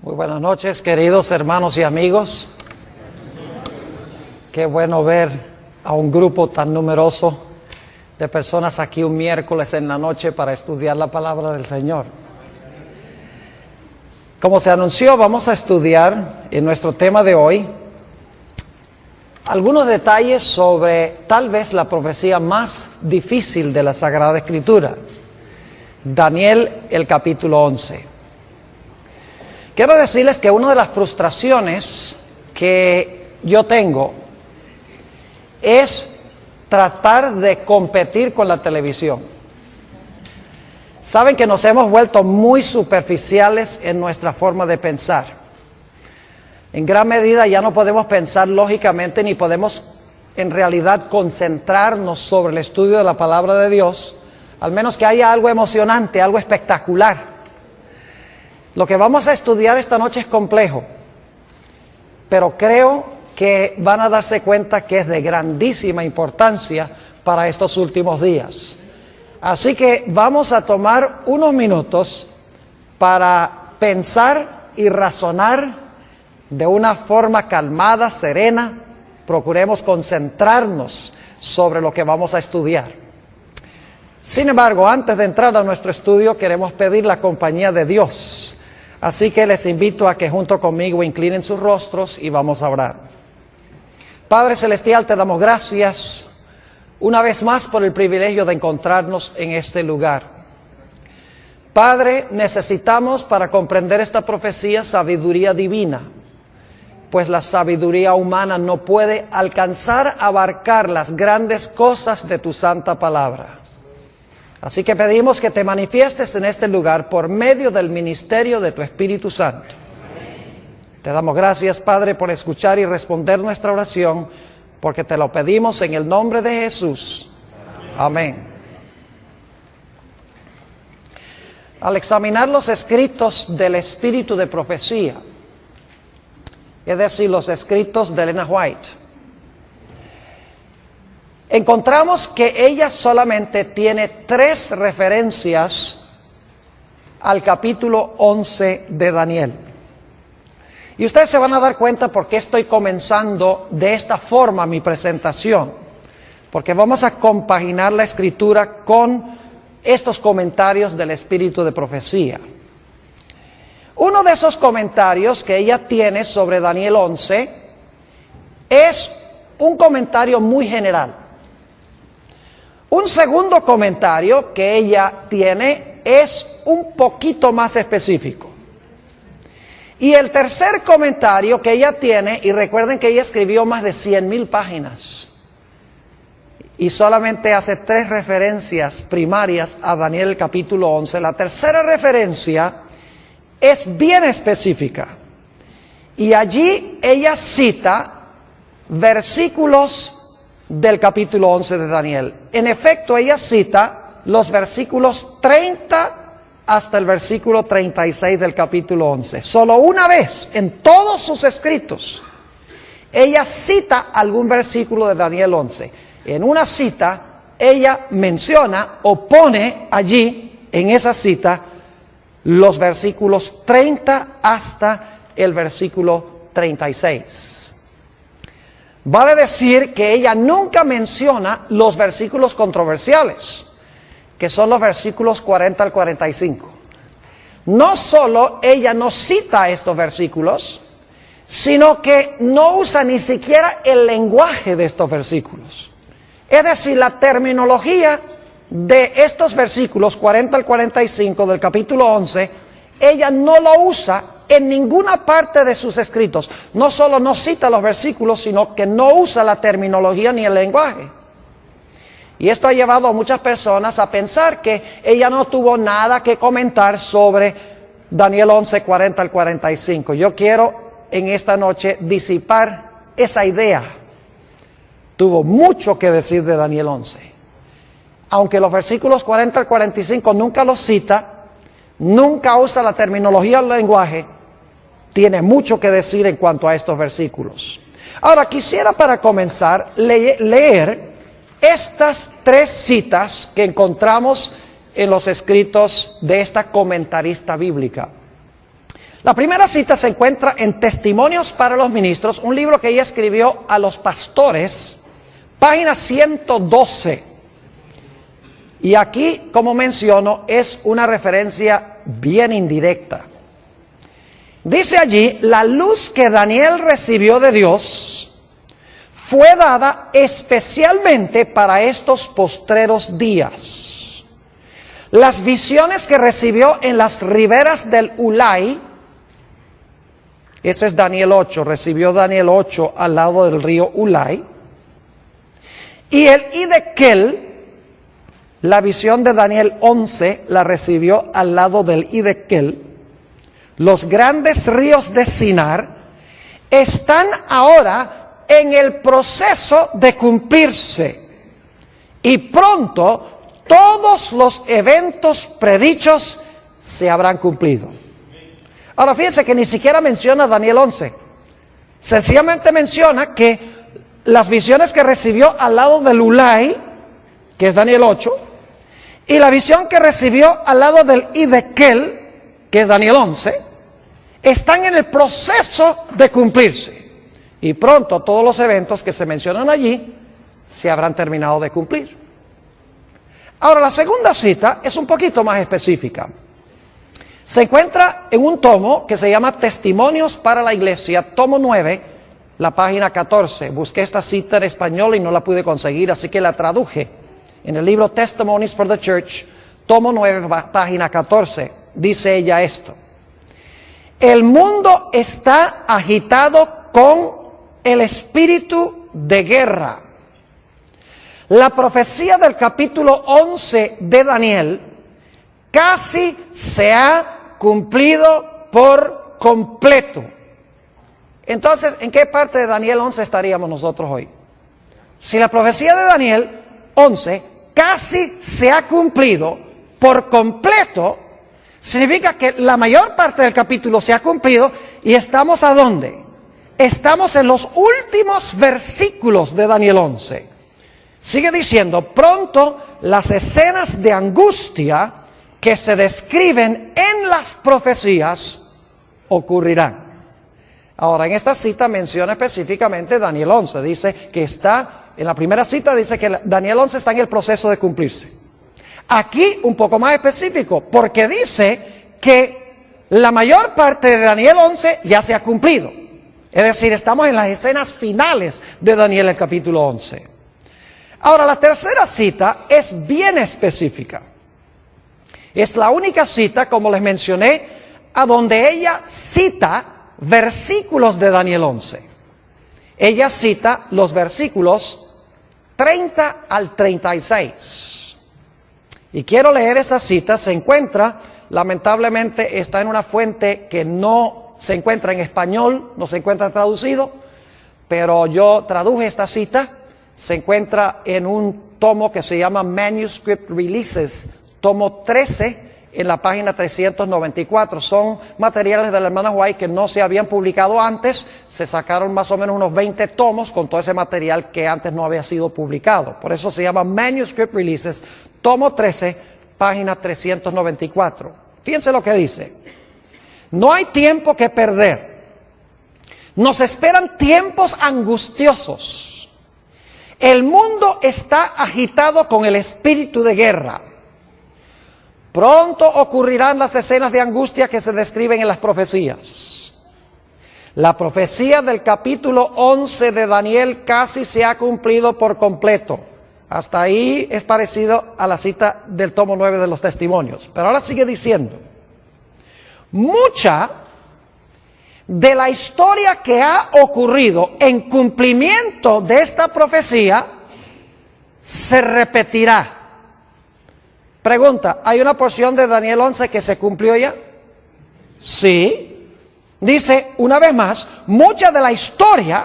Muy buenas noches, queridos hermanos y amigos. Qué bueno ver a un grupo tan numeroso de personas aquí un miércoles en la noche para estudiar la palabra del Señor. Como se anunció, vamos a estudiar en nuestro tema de hoy algunos detalles sobre tal vez la profecía más difícil de la Sagrada Escritura, Daniel, el capítulo 11. Quiero decirles que una de las frustraciones que yo tengo es tratar de competir con la televisión. Saben que nos hemos vuelto muy superficiales en nuestra forma de pensar. En gran medida ya no podemos pensar lógicamente ni podemos en realidad concentrarnos sobre el estudio de la palabra de Dios, al menos que haya algo emocionante, algo espectacular. Lo que vamos a estudiar esta noche es complejo, pero creo que van a darse cuenta que es de grandísima importancia para estos últimos días. Así que vamos a tomar unos minutos para pensar y razonar de una forma calmada, serena. Procuremos concentrarnos sobre lo que vamos a estudiar. Sin embargo, antes de entrar a nuestro estudio, queremos pedir la compañía de Dios. Así que les invito a que junto conmigo inclinen sus rostros y vamos a orar. Padre Celestial, te damos gracias una vez más por el privilegio de encontrarnos en este lugar. Padre, necesitamos para comprender esta profecía sabiduría divina, pues la sabiduría humana no puede alcanzar a abarcar las grandes cosas de tu santa palabra. Así que pedimos que te manifiestes en este lugar por medio del ministerio de tu Espíritu Santo. Te damos gracias, Padre, por escuchar y responder nuestra oración, porque te lo pedimos en el nombre de Jesús. Amén. Al examinar los escritos del espíritu de profecía, es decir, los escritos de Ellen White, encontramos que ella solamente tiene 3 referencias al capítulo 11 de Daniel. Y ustedes se van a dar cuenta por qué estoy comenzando de esta forma mi presentación. Porque vamos a compaginar la escritura con estos comentarios del espíritu de profecía. Uno de esos comentarios que ella tiene sobre Daniel 11 es un comentario muy general. Un segundo comentario que ella tiene es un poquito más específico. Y el tercer comentario que ella tiene, y recuerden que ella escribió más de 100,000 páginas, y solamente hace 3 referencias primarias a Daniel capítulo 11. La tercera referencia es bien específica, y allí ella cita versículos del capítulo 11 de Daniel. En efecto, ella cita los versículos 30 hasta el versículo 36 del capítulo 11. Solo una vez en todos sus escritos ella cita algún versículo de Daniel 11. En una cita ella menciona o pone allí en esa cita los versículos 30 hasta el versículo 36. Vale decir que ella nunca menciona los versículos controversiales, que son los versículos 40 al 45. No solo ella no cita estos versículos, sino que no usa ni siquiera el lenguaje de estos versículos. Es decir, la terminología de estos versículos 40 al 45 del capítulo 11, ella no lo usa en ninguna parte de sus escritos. No solo no cita los versículos, sino que no usa la terminología ni el lenguaje. Y esto ha llevado a muchas personas a pensar que ella no tuvo nada que comentar sobre Daniel 11, 40 al 45. Yo quiero en esta noche disipar esa idea. Tuvo mucho que decir de Daniel 11. Aunque los versículos 40 al 45 nunca los cita, nunca usa la terminología del lenguaje, tiene mucho que decir en cuanto a estos versículos. Ahora, quisiera para comenzar leer estas 3 citas que encontramos en los escritos de esta comentarista bíblica. La primera cita se encuentra en Testimonios para los Ministros, un libro que ella escribió a los pastores, página 112. Y aquí, como menciono, es una referencia bien indirecta. Dice allí, la luz que Daniel recibió de Dios fue dada especialmente para estos postreros días. Las visiones que recibió en las riberas del Ulai, ese es Daniel 8, recibió Daniel 8 al lado del río Ulai, y el Hidekel, la visión de Daniel 11 la recibió al lado del Hidekel. Los grandes ríos de Sinar están ahora en el proceso de cumplirse. Y pronto todos los eventos predichos se habrán cumplido. Ahora fíjense que ni siquiera menciona Daniel 11. Sencillamente menciona que las visiones que recibió al lado del Ulai, que es Daniel 8, y la visión que recibió al lado del Hidekel, que es Daniel 11, están en el proceso de cumplirse. Y pronto todos los eventos que se mencionan allí se habrán terminado de cumplir. Ahora, la segunda cita es un poquito más específica. Se encuentra en un tomo que se llama Testimonios para la Iglesia, tomo 9, la página 14. Busqué esta cita en español y no la pude conseguir, así que la traduje. En el libro Testimonies for the Church, tomo 9, página 14, dice ella esto. El mundo está agitado con el espíritu de guerra. La profecía del capítulo 11 de Daniel casi se ha cumplido por completo. Entonces, ¿en qué parte de Daniel 11 estaríamos nosotros hoy? Si la profecía de Daniel 11 casi se ha cumplido por completo, significa que la mayor parte del capítulo se ha cumplido y estamos ¿a dónde? Estamos en los últimos versículos de Daniel 11. Sigue diciendo, pronto las escenas de angustia que se describen en las profecías ocurrirán. Ahora, en esta cita menciona específicamente Daniel 11. Dice que está, en la primera cita dice que Daniel 11 está en el proceso de cumplirse. Aquí un poco más específico, porque dice que la mayor parte de Daniel 11 ya se ha cumplido. Es decir, estamos en las escenas finales de Daniel, el capítulo 11. Ahora, la tercera cita es bien específica. Es la única cita, como les mencioné, a donde ella cita versículos de Daniel 11. Ella cita los versículos 30 al 36. Y quiero leer esa cita. Se encuentra, lamentablemente, está en una fuente que no se encuentra en español, no se encuentra traducido, pero yo traduje esta cita. Se encuentra en un tomo que se llama Manuscript Releases, tomo 13, en la página 394. Son materiales de la hermana White que no se habían publicado antes. Se sacaron más o menos unos 20 tomos con todo ese material que antes no había sido publicado. Por eso se llama Manuscript Releases, tomo 13, página 394. Fíjense lo que dice. No hay tiempo que perder. Nos esperan tiempos angustiosos. El mundo está agitado con el espíritu de guerra. Pronto ocurrirán las escenas de angustia que se describen en las profecías. La profecía del capítulo 11 de Daniel casi se ha cumplido por completo. Hasta ahí es parecido a la cita del tomo 9 de los Testimonios. Pero ahora sigue diciendo, mucha de la historia que ha ocurrido en cumplimiento de esta profecía se repetirá. Pregunta, ¿hay una porción de Daniel 11 que se cumplió ya? Sí. Dice, una vez más, mucha de la historia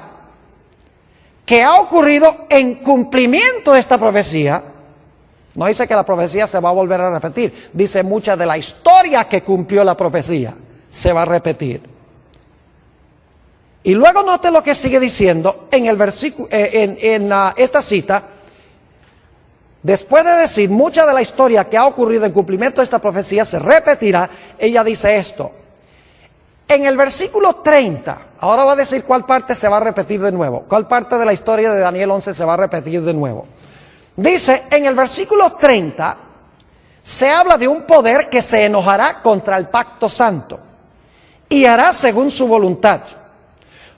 que ha ocurrido en cumplimiento de esta profecía, no dice que la profecía se va a volver a repetir, dice mucha de la historia que cumplió la profecía se va a repetir. Y luego note lo que sigue diciendo en el versículo, esta cita. Después de decir mucha de la historia que ha ocurrido en cumplimiento de esta profecía se repetirá, ella dice esto: En el versículo 30, ahora va a decir cuál parte se va a repetir de nuevo, cuál parte de la historia de Daniel 11 se va a repetir de nuevo. Dice, en el versículo 30, se habla de un poder que se enojará contra el pacto santo y hará según su voluntad.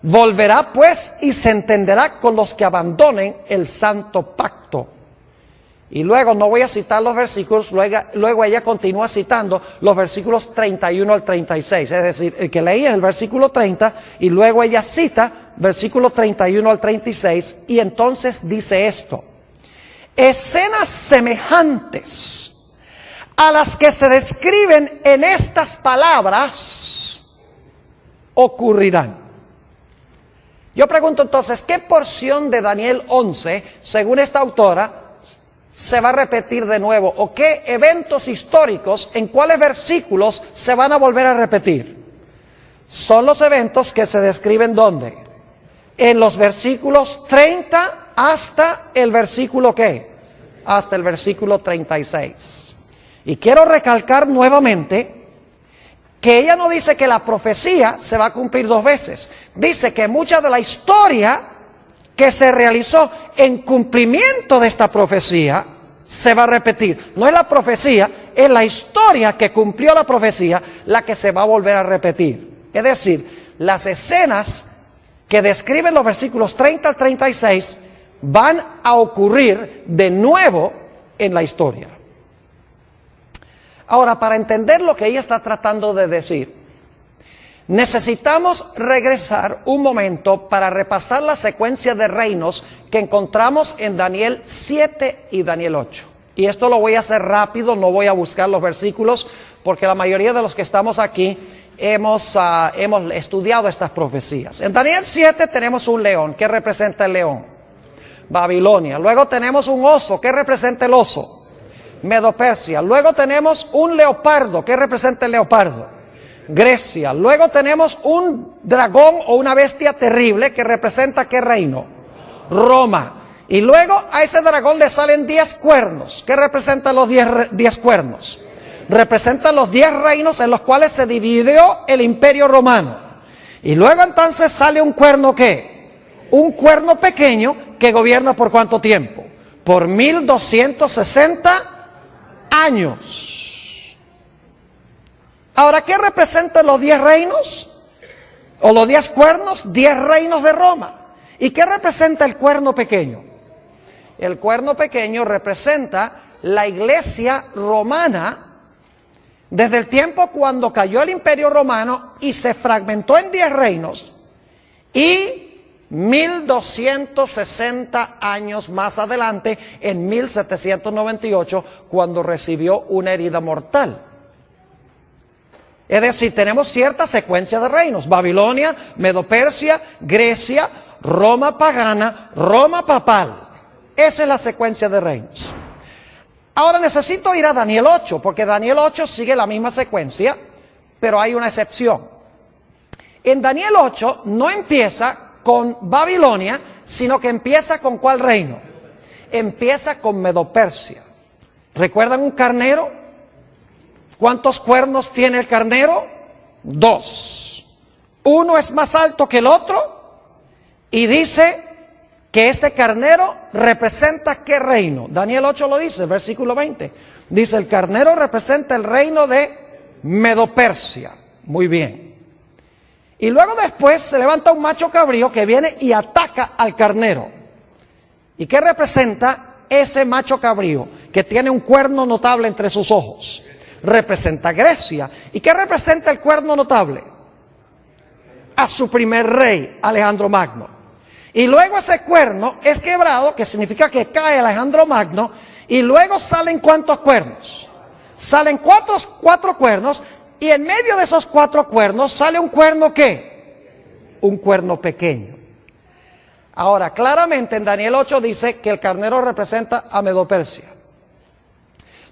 Volverá pues y se entenderá con los que abandonen el santo pacto. Y luego, no voy a citar los versículos, luego ella continúa citando los versículos 31 al 36. Es decir, el que leía es el versículo 30 y luego ella cita versículo 31 al 36 y entonces dice esto. Escenas semejantes a las que se describen en estas palabras ocurrirán. Yo pregunto entonces, ¿qué porción de Daniel 11, según esta autora, se va a repetir de nuevo? ¿O qué eventos históricos, en cuáles versículos se van a volver a repetir? Son los eventos que se describen ¿dónde? En los versículos 30 hasta el versículo ¿qué? Hasta el versículo 36. Y quiero recalcar nuevamente que ella no dice que la profecía se va a cumplir dos veces. Dice que mucha de la historia que se realizó en cumplimiento de esta profecía se va a repetir. No es la profecía, es la historia que cumplió la profecía la que se va a volver a repetir. Es decir, las escenas que describen los versículos 30 al 36 van a ocurrir de nuevo en la historia. Ahora, para entender lo que ella está tratando de decir, necesitamos regresar un momento para repasar la secuencia de reinos que encontramos en Daniel 7 y Daniel 8. Y esto lo voy a hacer rápido, no voy a buscar los versículos, porque la mayoría de los que estamos aquí hemos estudiado estas profecías. En Daniel 7 tenemos un león. ¿Qué representa el león? Babilonia. Luego tenemos un oso. ¿Qué representa el oso? Medo-Persia. Luego tenemos un leopardo. ¿Qué representa el leopardo? Grecia. Luego tenemos un dragón o una bestia terrible que representa ¿qué reino? Roma. Y luego a ese dragón le salen 10 cuernos. ¿Qué representan los 10 cuernos? Representan los 10 reinos en los cuales se dividió el imperio romano. Y luego entonces sale un cuerno ¿qué? Un cuerno pequeño que gobierna ¿por cuánto tiempo? Por 1260 años. Ahora, ¿qué representan los 10 reinos? O los 10 cuernos, 10 reinos de Roma. ¿Y qué representa el cuerno pequeño? El cuerno pequeño representa la iglesia romana desde el tiempo cuando cayó el imperio romano y se fragmentó en 10 reinos y 1260 años más adelante, en 1798, cuando recibió una herida mortal. Es decir, tenemos cierta secuencia de reinos: Babilonia, Medo-Persia, Grecia, Roma pagana, Roma papal. Esa es la secuencia de reinos. Ahora necesito ir a Daniel 8, porque Daniel 8 sigue la misma secuencia, pero hay una excepción. En Daniel 8 no empieza con Babilonia, sino que empieza con ¿cuál reino? Empieza con Medo-Persia. ¿Recuerdan un carnero? ¿Cuántos cuernos tiene el carnero? 2. Uno es más alto que el otro y dice que este carnero representa ¿qué reino? Daniel 8 lo dice, versículo 20. Dice, el carnero representa el reino de Medo-Persia. Muy bien. Y luego después se levanta un macho cabrío que viene y ataca al carnero. ¿Y qué representa ese macho cabrío que tiene un cuerno notable entre sus ojos? Representa Grecia. ¿Y qué representa el cuerno notable? A su primer rey, Alejandro Magno. Y luego ese cuerno es quebrado, que significa que cae Alejandro Magno, y luego salen ¿cuántos cuernos? Salen cuatro cuernos, y en medio de esos 4 cuernos sale un cuerno ¿qué? Un cuerno pequeño. Ahora, claramente en Daniel 8 dice que el carnero representa a Medo-Persia.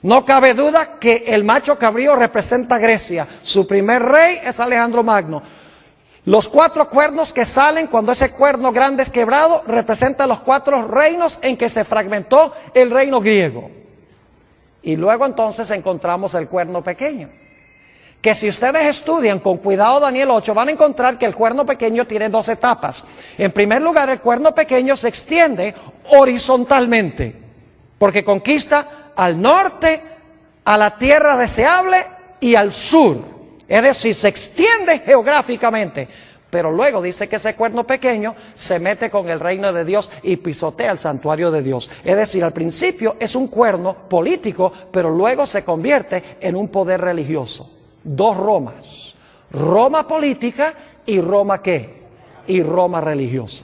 No cabe duda que el macho cabrío representa a Grecia. Su primer rey es Alejandro Magno. Los 4 cuernos que salen cuando ese cuerno grande es quebrado representan los 4 reinos en que se fragmentó el reino griego. Y luego entonces encontramos el cuerno pequeño, que si ustedes estudian con cuidado Daniel 8, van a encontrar que el cuerno pequeño tiene dos etapas. En primer lugar, el cuerno pequeño se extiende horizontalmente, porque conquista al norte, a la tierra deseable y al sur. Es decir, se extiende geográficamente. Pero luego dice que ese cuerno pequeño se mete con el reino de Dios y pisotea el santuario de Dios. Es decir, al principio es un cuerno político, pero luego se convierte en un poder religioso. Dos Romas. Roma política y Roma ¿qué? Y Roma religiosa.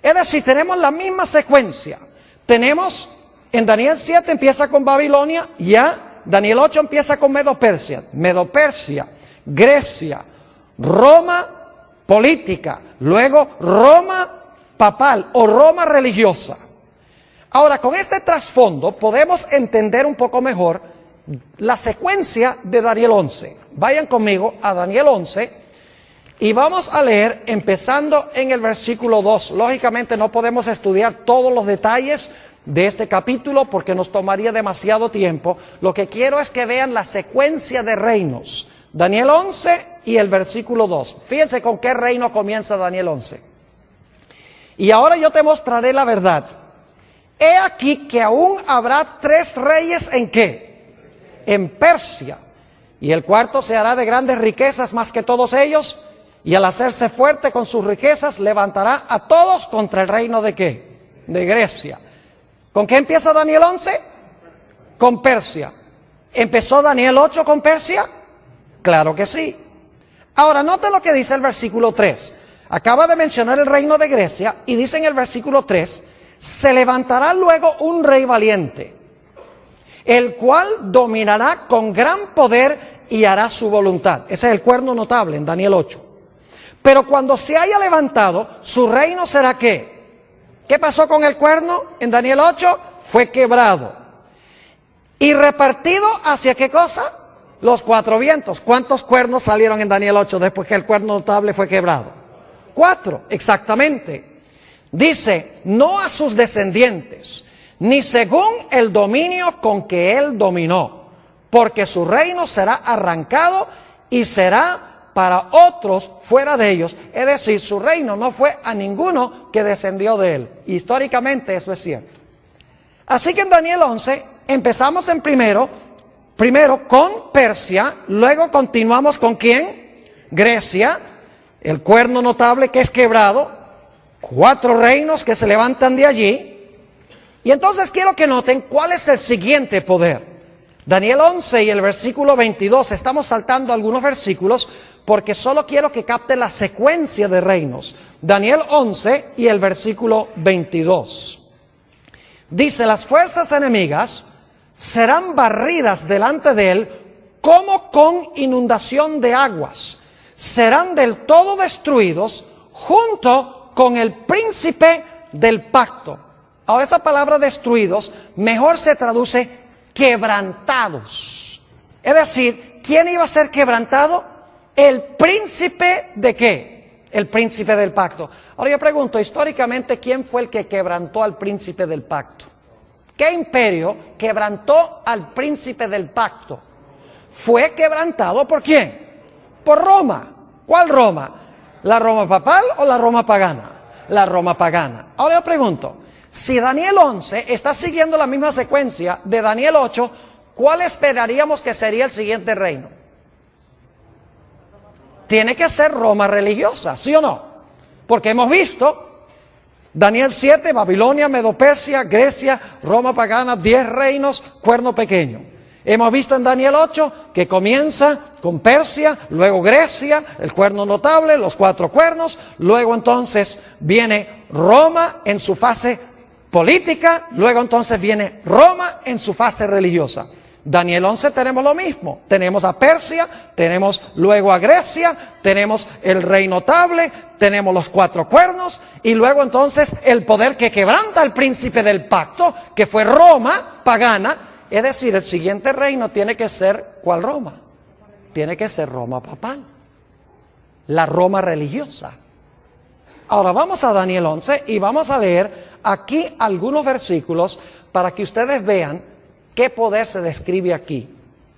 Es decir, tenemos la misma secuencia. Tenemos, en Daniel 7 empieza con Babilonia, ya. Daniel 8 empieza con Medo-Persia. Medo-Persia, Grecia, Roma política, luego Roma papal o Roma religiosa. Ahora, con este trasfondo podemos entender un poco mejor la secuencia de Daniel 11. Vayan conmigo a Daniel 11 y vamos a leer empezando en el versículo 2. Lógicamente no podemos estudiar todos los detalles de este capítulo porque nos tomaría demasiado tiempo. Lo que quiero es que vean la secuencia de reinos. Daniel 11 y el versículo 2. Fíjense con qué reino comienza Daniel 11. Y ahora yo te mostraré la verdad. He aquí que aún habrá 3 reyes ¿en qué? En Persia. Y el cuarto se hará de grandes riquezas más que todos ellos. Y al hacerse fuerte con sus riquezas levantará a todos contra el reino ¿de qué? De Grecia. ¿Con qué empieza Daniel 11? Con Persia. ¿Empezó Daniel 8 con Persia? Claro que sí. Ahora, note lo que dice el versículo 3. Acaba de mencionar el reino de Grecia y dice en el versículo 3, se levantará luego un rey valiente, el cual dominará con gran poder y hará su voluntad. Ese es el cuerno notable en Daniel 8. Pero cuando se haya levantado, su reino será ¿qué? ¿Qué pasó con el cuerno en Daniel 8? Fue quebrado. ¿Y repartido hacia qué cosa? Los 4 vientos. ¿Cuántos cuernos salieron en Daniel 8 después que el cuerno notable fue quebrado? 4, exactamente. Dice, no a sus descendientes, ni según el dominio con que él dominó, porque su reino será arrancado y será para otros fuera de ellos. Es decir, su reino no fue a ninguno que descendió de él. Históricamente eso es cierto. Así que en Daniel 11 empezamos en primero con Persia, luego continuamos con ¿quién? Grecia, el cuerno notable que es quebrado, 4 reinos que se levantan de allí. Y entonces quiero que noten cuál es el siguiente poder. Daniel 11 y el versículo 22, estamos saltando algunos versículos porque solo quiero que capten la secuencia de reinos. Daniel 11 y el versículo 22. Dice, las fuerzas enemigas serán barridas delante de él como con inundación de aguas. Serán del todo destruidos junto con el príncipe del pacto. Ahora esa palabra destruidos mejor se traduce quebrantados. Es decir, ¿quién iba a ser quebrantado? El príncipe ¿de qué? El príncipe del pacto. Ahora yo pregunto, históricamente, ¿quién fue el que quebrantó al príncipe del pacto? ¿Qué imperio quebrantó al príncipe del pacto? ¿Fue quebrantado por quién? Por Roma. ¿Cuál Roma? ¿La Roma papal o la Roma pagana? La Roma pagana. Ahora yo pregunto, si Daniel 11 está siguiendo la misma secuencia de Daniel 8, ¿cuál esperaríamos que sería el siguiente reino? Tiene que ser Roma religiosa, ¿sí o no? Porque hemos visto Daniel 7, Babilonia, Medo-Persia, Grecia, Roma pagana, 10 reinos, cuerno pequeño. Hemos visto en Daniel 8 que comienza con Persia, luego Grecia, el cuerno notable, los 4 cuernos, luego entonces viene Roma en su fase política, luego entonces viene Roma en su fase religiosa. Daniel 11 tenemos lo mismo, tenemos a Persia, tenemos luego a Grecia, tenemos el rey notable, tenemos los 4 cuernos y luego entonces el poder que quebranta al príncipe del pacto, que fue Roma pagana. Es decir, el siguiente reino tiene que ser, ¿cuál Roma? Tiene que ser Roma papal, la Roma religiosa. Ahora vamos a Daniel 11 y vamos a leer aquí algunos versículos para que ustedes vean qué poder se describe aquí.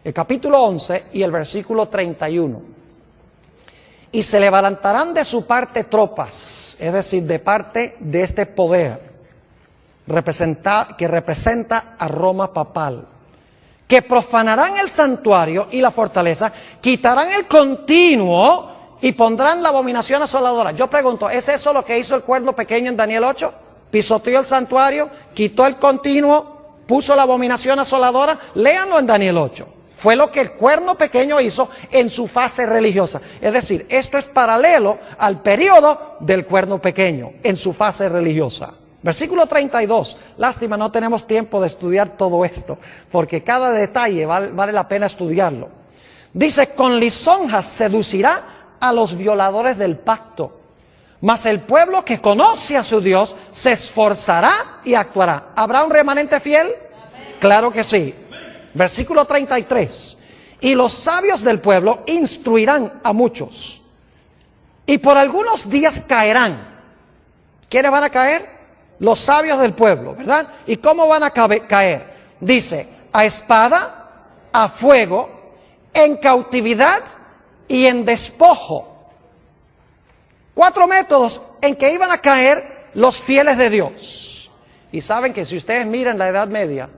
el capítulo 11 y el versículo 31. Y se levantarán de su parte tropas, es decir, de parte de este poder que representa a Roma papal, que profanarán el santuario y la fortaleza, quitarán el continuo y pondrán la abominación asoladora. Yo pregunto, ¿es eso lo que hizo el cuerno pequeño en Daniel 8? Pisoteó el santuario, quitó el continuo, puso la abominación asoladora. Léanlo en Daniel 8. Fue lo que el cuerno pequeño hizo en su fase religiosa. Es decir, esto es paralelo al periodo del cuerno pequeño en su fase religiosa. Versículo 32. Lástima, no tenemos tiempo de estudiar todo esto, porque cada detalle vale la pena estudiarlo. Dice, con lisonjas seducirá a los violadores del pacto, mas el pueblo que conoce a su Dios se esforzará y actuará. ¿Habrá un remanente fiel? Claro que sí. Versículo 33. Y los sabios del pueblo instruirán a muchos, y por algunos días caerán. ¿Quiénes van a caer? Los sabios del pueblo, ¿verdad? ¿Y cómo van a caer? Dice, a espada, a fuego, en cautividad y en despojo. 4 métodos en que iban a caer los fieles de Dios. Y saben que si ustedes miran la Edad Media,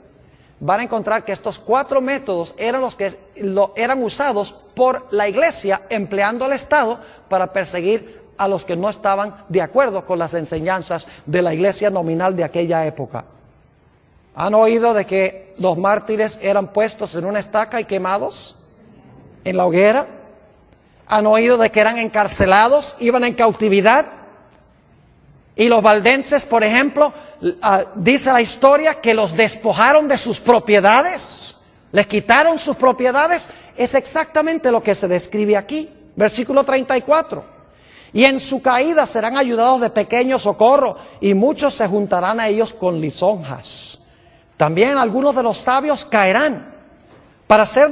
van a encontrar que estos 4 métodos eran los que eran usados por la iglesia, empleando al Estado para perseguir a los que no estaban de acuerdo con las enseñanzas de la iglesia nominal de aquella época. ¿Han oído de que los mártires eran puestos en una estaca y quemados en la hoguera? ¿Han oído de que eran encarcelados, iban en cautividad? Y los valdenses, por ejemplo, dice la historia que los despojaron de sus propiedades, les quitaron sus propiedades. Es exactamente lo que se describe aquí. Versículo 34. Y en su caída serán ayudados de pequeño socorro, y muchos se juntarán a ellos con lisonjas. También algunos de los sabios caerán para ser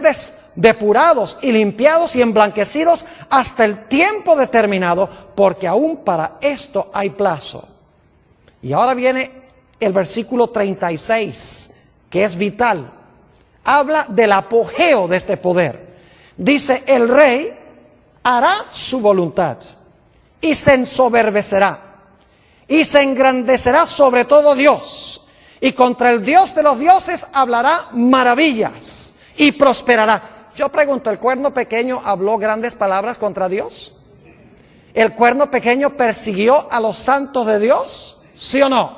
depurados y limpiados y emblanquecidos hasta el tiempo determinado, porque aún para esto hay plazo. Y ahora viene el versículo 36, que es vital. Habla del apogeo de este poder. Dice, el rey hará su voluntad y se ensoberbecerá y se engrandecerá sobre todo Dios, y contra el Dios de los dioses hablará maravillas y prosperará. Yo pregunto, ¿el cuerno pequeño habló grandes palabras contra Dios? ¿El cuerno pequeño persiguió a los santos de Dios? ¿Sí o no?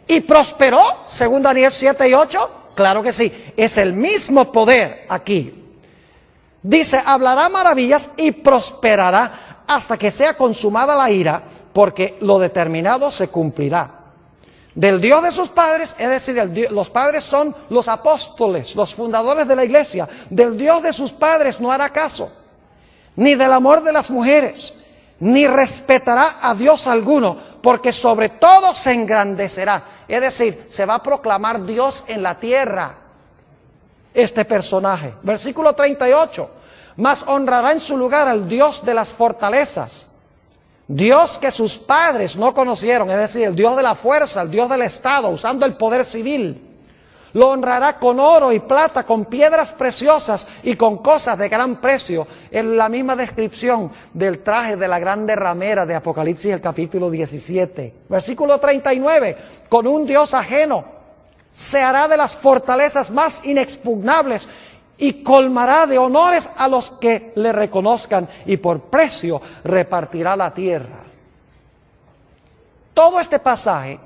¿Y prosperó, según Daniel 7 y 8? Claro que sí, es el mismo poder aquí. Dice, hablará maravillas y prosperará hasta que sea consumada la ira, porque lo determinado se cumplirá. Del Dios de sus padres, es decir, los padres son los apóstoles, los fundadores de la iglesia. Del Dios de sus padres no hará caso, ni del amor de las mujeres, ni respetará a Dios alguno, porque sobre todo se engrandecerá. Es decir, se va a proclamar Dios en la tierra, este personaje. Versículo 38. Mas honrará en su lugar al Dios de las fortalezas, Dios que sus padres no conocieron, es decir, el Dios de la fuerza, el Dios del Estado, usando el poder civil. Lo honrará con oro y plata, con piedras preciosas y con cosas de gran precio. En la misma descripción del traje de la grande ramera de Apocalipsis, el capítulo 17. Versículo 39, con un Dios ajeno se hará de las fortalezas más inexpugnables, y colmará de honores a los que le reconozcan, y por precio repartirá la tierra. Todo este pasaje,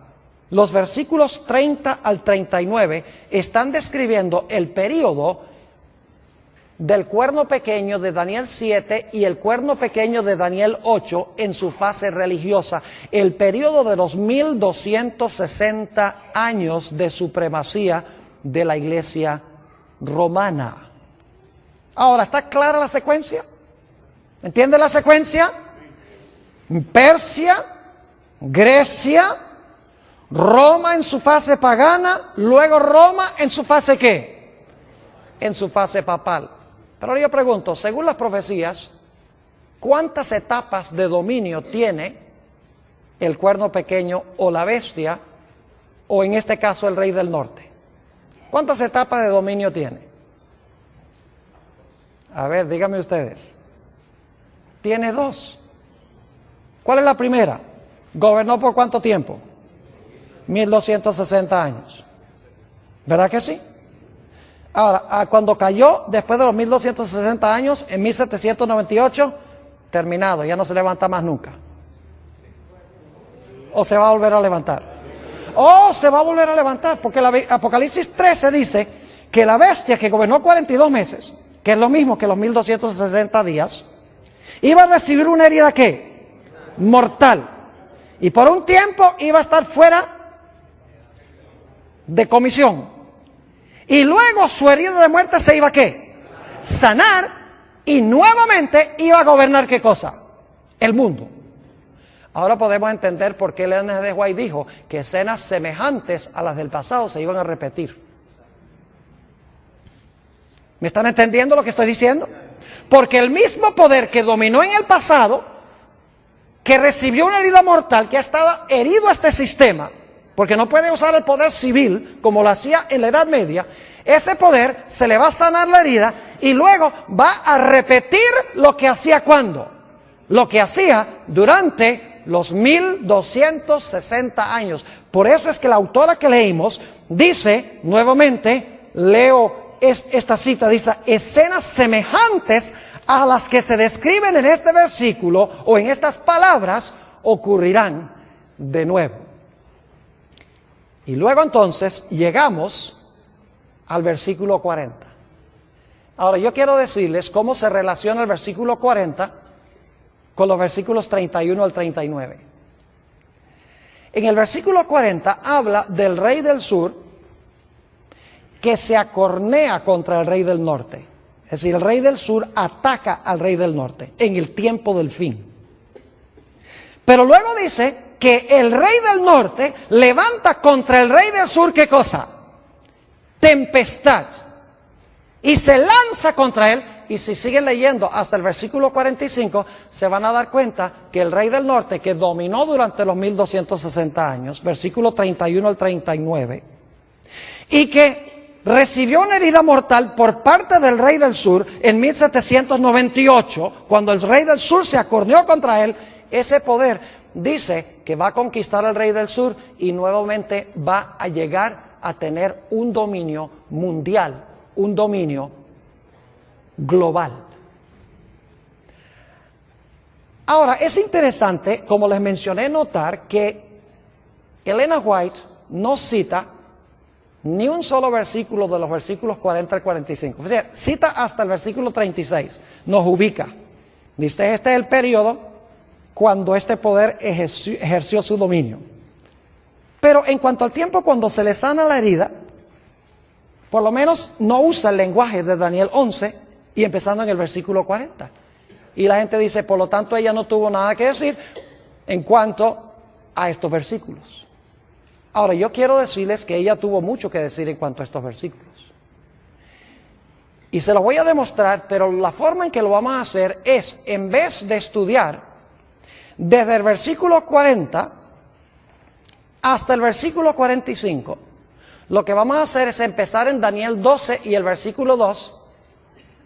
los versículos 30 al 39, están describiendo el período del cuerno pequeño de Daniel 7 y el cuerno pequeño de Daniel 8 en su fase religiosa, el período de los 1260 años de supremacía de la iglesia romana. Ahora, ¿está clara la secuencia? ¿Entiende la secuencia? Persia, Grecia, Roma en su fase pagana, luego Roma en su fase ¿qué? En su fase papal. Pero yo pregunto, según las profecías, ¿cuántas etapas de dominio tiene el cuerno pequeño o la bestia, o en este caso el rey del norte? ¿Cuántas etapas de dominio tiene? A ver, díganme ustedes. Tiene dos. ¿Cuál es la primera? ¿Gobernó por cuánto tiempo? 1260 años. ¿Verdad que sí? Ahora, cuando cayó, después de los 1260 años, en 1798, terminado, ya no se levanta más nunca. ¿O se va a volver a levantar? ¡Oh, se va a volver a levantar! Porque Apocalipsis 13 dice que la bestia que gobernó 42 meses, que es lo mismo que los 1260 días, iba a recibir una herida, ¿qué? Mortal. Y por un tiempo iba a estar fuera de comisión. Y luego su herida de muerte se iba a ¿qué? Sanar, y nuevamente iba a gobernar ¿qué cosa? El mundo. Ahora podemos entender por qué Ellen G. White dijo que escenas semejantes a las del pasado se iban a repetir. ¿Me están entendiendo lo que estoy diciendo? Porque el mismo poder que dominó en el pasado, que recibió una herida mortal, que ha estado herido a este sistema, porque no puede usar el poder civil como lo hacía en la Edad Media, ese poder se le va a sanar la herida y luego va a repetir lo que hacía ¿cuándo? Lo que hacía durante los 1260 años. Por eso es que la autora que leímos dice, nuevamente, leo esta cita, dice, escenas semejantes a las que se describen en este versículo o en estas palabras ocurrirán de nuevo. Y luego entonces llegamos al versículo 40. Ahora yo quiero decirles cómo se relaciona el versículo 40 con los versículos 31 al 39. En el versículo 40 habla del rey del sur que se acornea contra el rey del norte. Es decir, el rey del sur ataca al rey del norte en el tiempo del fin. Pero luego dice que el rey del norte levanta contra el rey del sur, ¿qué cosa? Tempestad. Y se lanza contra él. Y si siguen leyendo hasta el versículo 45, se van a dar cuenta que el rey del norte, que dominó durante los 1260 años, versículo 31 al 39, y que recibió una herida mortal por parte del rey del sur en 1798, cuando el rey del sur se acorneó contra él, ese poder dice que va a conquistar al rey del sur y nuevamente va a llegar a tener un dominio mundial, un dominio global. Ahora, es interesante, como les mencioné, notar que Ellen G. White no cita ni un solo versículo de los versículos 40 al 45. O sea, cita hasta el versículo 36, nos ubica. Dice, este es el periodo cuando este poder ejerció su dominio. Pero en cuanto al tiempo cuando se le sana la herida, por lo menos no usa el lenguaje de Daniel 11 y empezando en el versículo 40. Y la gente dice, por lo tanto ella no tuvo nada que decir en cuanto a estos versículos. Ahora, yo quiero decirles que ella tuvo mucho que decir en cuanto a estos versículos. Y se lo voy a demostrar, pero la forma en que lo vamos a hacer es, en vez de estudiar desde el versículo 40 hasta el versículo 45, lo que vamos a hacer es empezar en Daniel 12 y el versículo 2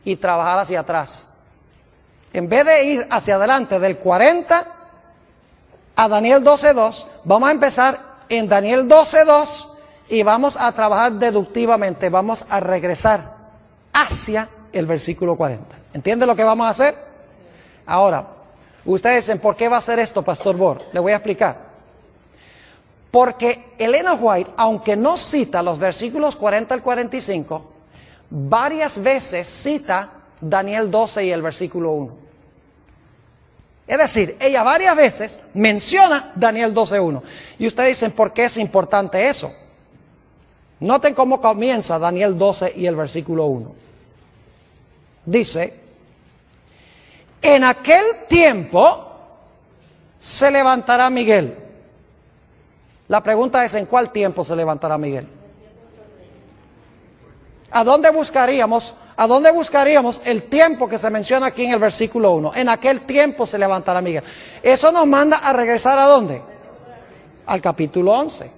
y trabajar hacia atrás. En vez de ir hacia adelante del 40 a Daniel 12.2, vamos a empezar en Daniel 12.2 y vamos a trabajar deductivamente, vamos a regresar hacia el versículo 40. ¿Entiende lo que vamos a hacer? Ahora, ustedes dicen, ¿por qué va a hacer esto, Pastor Bor? Le voy a explicar. Porque Ellen G. White, aunque no cita los versículos 40 al 45, varias veces cita Daniel 12 y el versículo 1. Es decir, ella varias veces menciona Daniel 12.1. Y ustedes dicen, ¿por qué es importante eso? Noten cómo comienza Daniel 12 y el versículo 1. Dice, en aquel tiempo se levantará Miguel. La pregunta es, ¿en cuál tiempo se levantará Miguel? ¿A dónde buscaríamos el tiempo que se menciona aquí en el versículo 1? En aquel tiempo se levantará Miguel. Eso nos manda a regresar ¿a dónde? Al capítulo 11.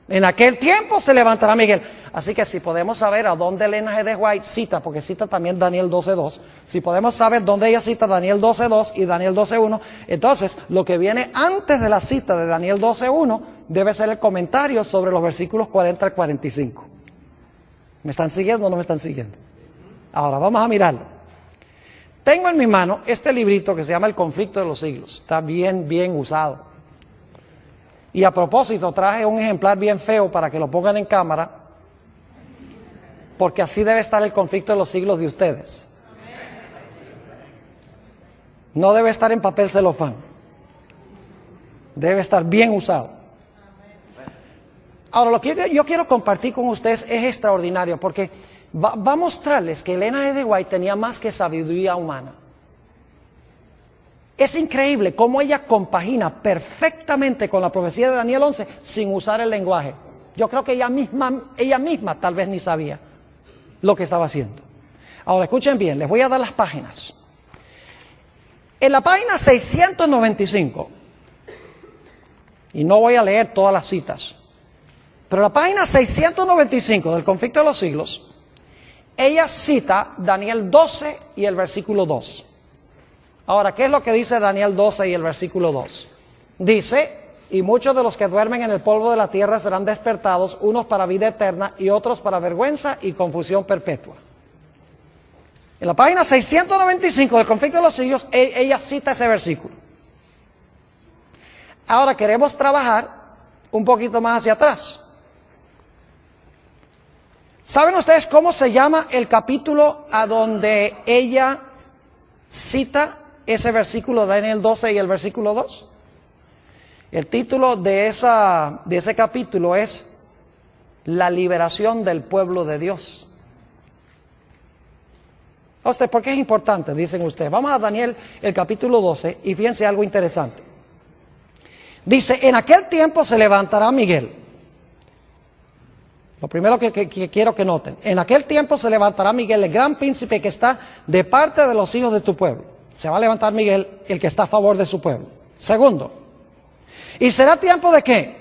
En aquel tiempo se levantará Miguel. Así que si podemos saber a dónde Elena G. de White cita, porque cita también Daniel 12:2, si podemos saber dónde ella cita Daniel 12:2 y Daniel 12:1, entonces lo que viene antes de la cita de Daniel 12:1 debe ser el comentario sobre los versículos 40 al 45. ¿Me están siguiendo o no me están siguiendo? Ahora vamos a mirarlo. Tengo en mi mano este librito que se llama El conflicto de los siglos. Está bien usado. Y a propósito traje un ejemplar bien feo para que lo pongan en cámara, porque así debe estar el conflicto de los siglos de ustedes. No debe estar en papel celofán. Debe estar bien usado. Ahora, lo que yo quiero compartir con ustedes es extraordinario, porque va a mostrarles que Elena G. de White tenía más que sabiduría humana. Es increíble cómo ella compagina perfectamente con la profecía de Daniel 11 sin usar el lenguaje. Yo creo que ella misma tal vez ni sabía lo que estaba haciendo. Ahora escuchen bien, les voy a dar las páginas. En la página 695, y no voy a leer todas las citas, pero en la página 695 del conflicto de los siglos, ella cita Daniel 12 y el versículo 2. Ahora, ¿qué es lo que dice Daniel 12 y el versículo 2? Dice, y muchos de los que duermen en el polvo de la tierra serán despertados, unos para vida eterna y otros para vergüenza y confusión perpetua. En la página 695 del conflicto de los siglos, ella cita ese versículo. Ahora queremos trabajar un poquito más hacia atrás. ¿Saben ustedes cómo se llama el capítulo a donde ella cita ese versículo de Daniel 12 y el versículo 2? El título de ese capítulo es La liberación del pueblo de Dios. ¿Por qué es importante? Dicen ustedes. Vamos a Daniel, el capítulo 12, y fíjense algo interesante. Dice, en aquel tiempo se levantará Miguel. Lo primero que quiero que noten. En aquel tiempo se levantará Miguel, el gran príncipe que está de parte de los hijos de tu pueblo. Se va a levantar Miguel, el que está a favor de su pueblo. Segundo, ¿y será tiempo de qué?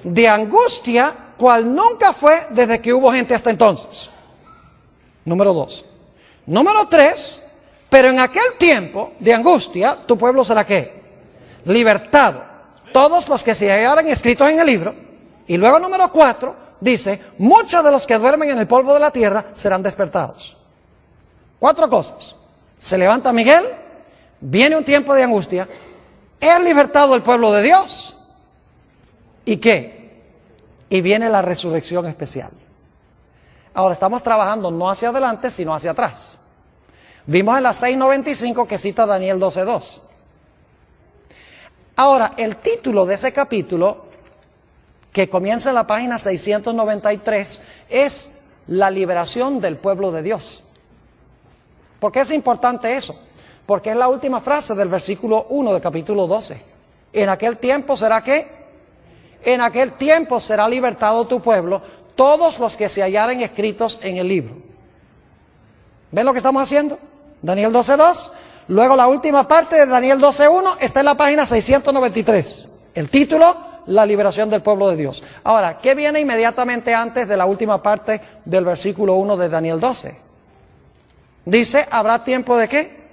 De angustia, cual nunca fue desde que hubo gente hasta entonces. Número 2. Número 3, pero en aquel tiempo de angustia, tu pueblo será ¿qué? Libertado. Todos los que se hallaran escritos en el libro. Y luego número 4, dice, muchos de los que duermen en el polvo de la tierra serán despertados. 4 cosas. Se levanta Miguel, viene un tiempo de angustia, es libertado el pueblo de Dios. ¿Y qué? Y viene la resurrección especial. Ahora estamos trabajando no hacia adelante, sino hacia atrás. Vimos en la 695 que cita Daniel 12:2. Ahora, el título de ese capítulo, que comienza en la página 693, es la liberación del pueblo de Dios. ¿Por qué es importante eso? Porque es la última frase del versículo 1 del capítulo 12. En aquel tiempo será ¿qué? En aquel tiempo será libertado tu pueblo, todos los que se hallaren escritos en el libro. ¿Ven lo que estamos haciendo? Daniel 12:2. Luego la última parte de Daniel 12:1 está en la página 693. El título, la liberación del pueblo de Dios. Ahora, ¿qué viene inmediatamente antes de la última parte del versículo 1 de Daniel 12? Dice, ¿habrá tiempo de qué?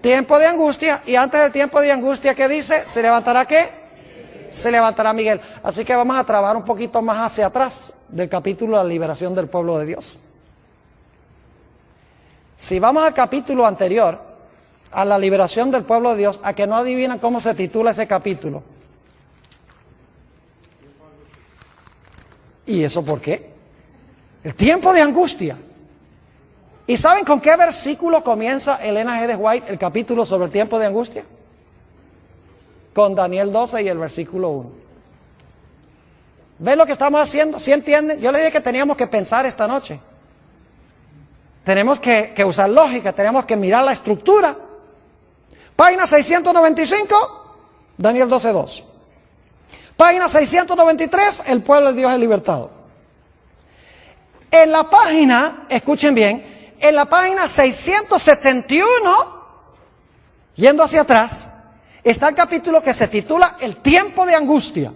Tiempo de angustia. Y antes del tiempo de angustia, ¿qué dice? ¿Se levantará qué? Se levantará Miguel. Así que vamos a trabajar un poquito más hacia atrás del capítulo de la liberación del pueblo de Dios. Si vamos al capítulo anterior, a la liberación del pueblo de Dios, a que no adivinan cómo se titula ese capítulo. ¿Y eso por qué? El tiempo de angustia. ¿Y saben con qué versículo comienza Elena G. de White el capítulo sobre el tiempo de angustia? Con Daniel 12 y el versículo 1. ¿Ven lo que estamos haciendo? ¿Sí entienden? Yo les dije que teníamos que pensar esta noche. Tenemos que usar lógica, tenemos que mirar la estructura. Página 695, Daniel 12:2. Página 693, el pueblo de Dios es libertado. En la página, escuchen bien, en la página 671, yendo hacia atrás, está el capítulo que se titula El tiempo de angustia.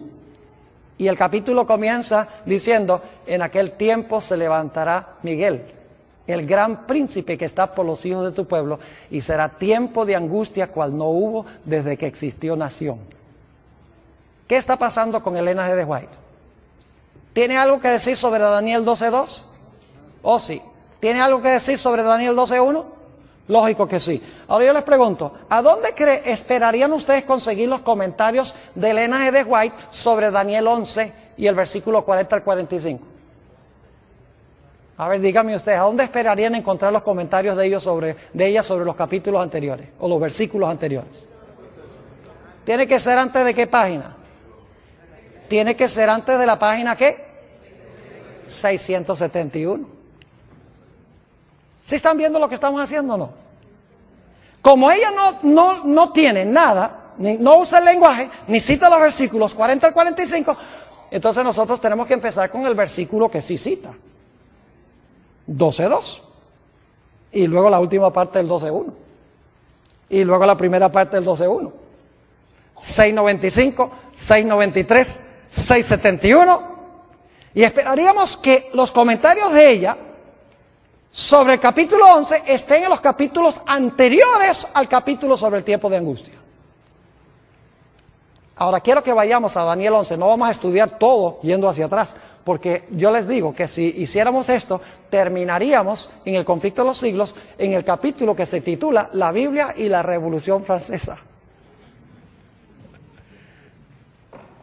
Y el capítulo comienza diciendo, en aquel tiempo se levantará Miguel, el gran príncipe que está por los hijos de tu pueblo, y será tiempo de angustia cual no hubo desde que existió nación. ¿Qué está pasando con el linaje de White? ¿Tiene algo que decir sobre Daniel 12:2? Oh, sí. ¿Tiene algo que decir sobre Daniel 12:1? Lógico que sí. Ahora yo les pregunto, ¿a dónde esperarían ustedes conseguir los comentarios del linaje de White sobre Daniel 11 y el versículo 40 al 45? A ver, díganme ustedes, ¿a dónde esperarían encontrar los comentarios de ella sobre los capítulos anteriores o los versículos anteriores? ¿Tiene que ser antes de qué página? Tiene que ser antes de la página ¿qué? 671. ¿Sí están viendo lo que estamos haciendo o no? Como ella no tiene nada, no usa el lenguaje, ni cita los versículos 40 al 45, entonces nosotros tenemos que empezar con el versículo que sí cita. 12:2. Y luego la última parte del 12:1. Y luego la primera parte del 12:1. 695, 693, 671. Y esperaríamos que los comentarios de ella sobre el capítulo 11 estén en los capítulos anteriores al capítulo sobre el tiempo de angustia. Ahora quiero que vayamos a Daniel 11, no vamos a estudiar todo yendo hacia atrás, porque yo les digo que si hiciéramos esto, terminaríamos en el conflicto de los siglos, en el capítulo que se titula La Biblia y la Revolución Francesa.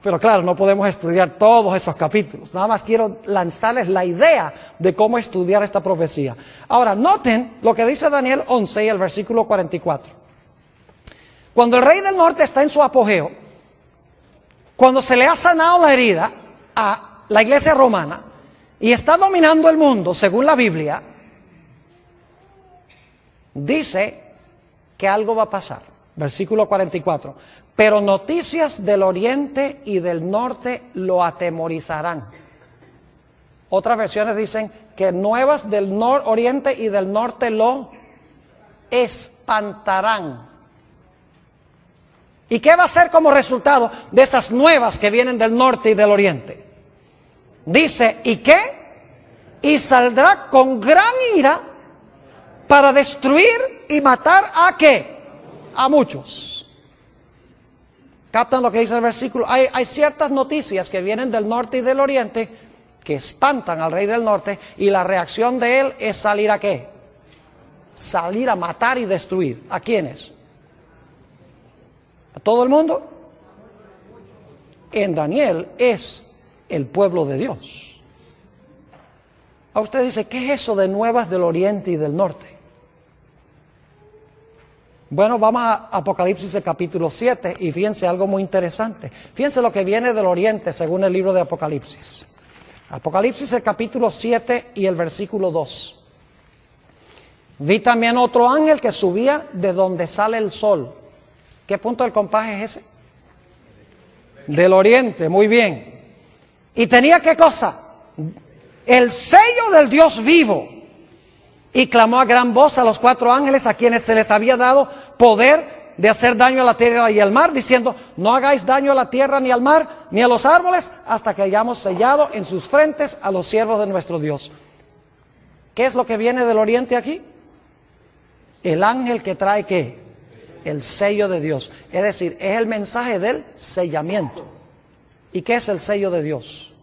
Pero claro, no podemos estudiar todos esos capítulos. Nada más quiero lanzarles la idea de cómo estudiar esta profecía. Ahora, noten lo que dice Daniel 11 y el versículo 44. Cuando el rey del norte está en su apogeo, cuando se le ha sanado la herida a la iglesia romana y está dominando el mundo, según la Biblia, dice que algo va a pasar. Versículo 44. Pero noticias del oriente y del norte lo atemorizarán. Otras versiones dicen que nuevas del oriente y del norte lo espantarán. ¿Y qué va a ser como resultado de esas nuevas que vienen del norte y del oriente? Dice, ¿y qué? Y saldrá con gran ira para destruir y matar ¿a qué? A muchos. ¿Captan lo que dice el versículo? Hay ciertas noticias que vienen del norte y del oriente que espantan al rey del norte, y la reacción de él es salir ¿a qué? Salir a matar y destruir. ¿A quiénes? ¿A todo el mundo? En Daniel es el pueblo de Dios. A usted dice, ¿qué es eso de nuevas del oriente y del norte? Bueno, vamos a Apocalipsis el capítulo 7 y fíjense algo muy interesante. Fíjense lo que viene del oriente según el libro de Apocalipsis. Apocalipsis el capítulo 7 y el versículo 2. Vi también otro ángel que subía de donde sale el sol. ¿Qué punto del compás es ese? Del oriente, muy bien. Y tenía ¿qué cosa? El sello del Dios vivo. Y clamó a gran voz a los 4 ángeles a quienes se les había dado poder de hacer daño a la tierra y al mar, diciendo, no hagáis daño a la tierra ni al mar ni a los árboles hasta que hayamos sellado en sus frentes a los siervos de nuestro Dios. ¿Qué es lo que viene del oriente aquí? El ángel que trae ¿qué? El sello de Dios. Es decir, es el mensaje del sellamiento. ¿Y qué es el sello de Dios?